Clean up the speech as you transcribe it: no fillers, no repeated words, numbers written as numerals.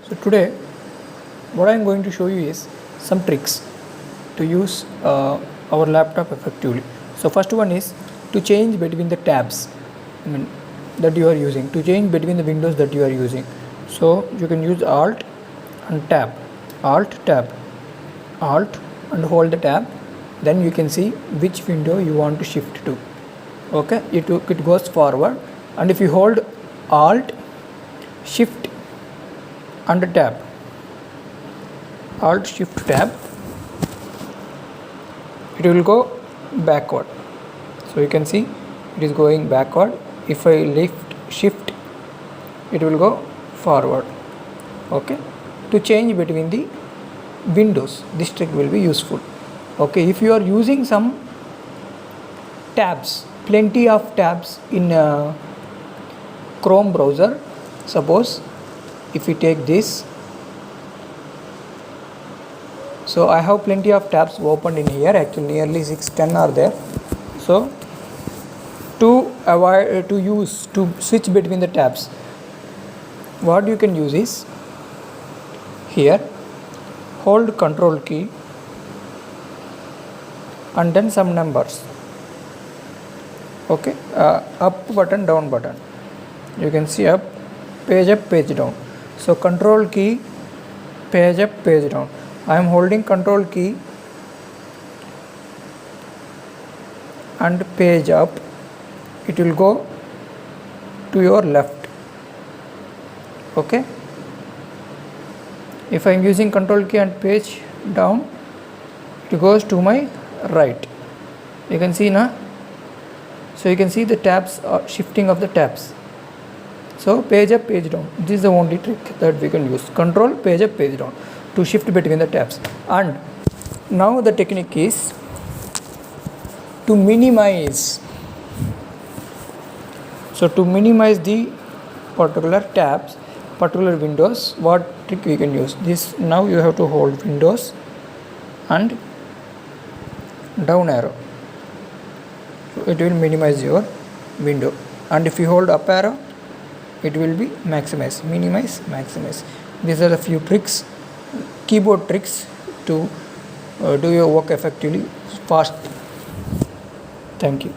So today what I am going to show you is some tricks to use our laptop effectively. So first one is to change between the tabs that you are using, to change between the windows that you are using. So you can use Alt and Tab, Alt Tab, Alt and hold the tab, then you can see which window you want to shift to. Okay, it goes forward, and if you hold Alt, Shift and Tab, Alt Shift Tab, it will go backward. So you can see it is going backward. If I lift Shift, it will go forward. Okay, to change between the windows, this trick will be useful. Okay, if you are using some tabs, plenty of tabs in Chrome browser, suppose if we take this, so I have plenty of tabs opened in here, actually nearly 6-10 are there. So to switch between the tabs, what you can use is here hold Control key and then some numbers. Okay, up button, down button, you can see up, page down. So Control key, page up, page down. I am holding Control key and page up, it will go to your left. Okay, if I am using Control key and page down, it goes to my right. You can see now. So you can see the tabs are shifting of the tabs. So page up, page down, this is the only trick that we can use. Control, page up, page down to shift between the tabs. And now the technique is to minimize. So to minimize the particular tabs, particular windows, what trick we can use? This, now you have to hold Windows and down arrow. So it will minimize your window, and if you hold up arrow, it will be maximize, minimize, maximize. These are the few tricks, keyboard tricks to do your work effectively, fast. Thank you.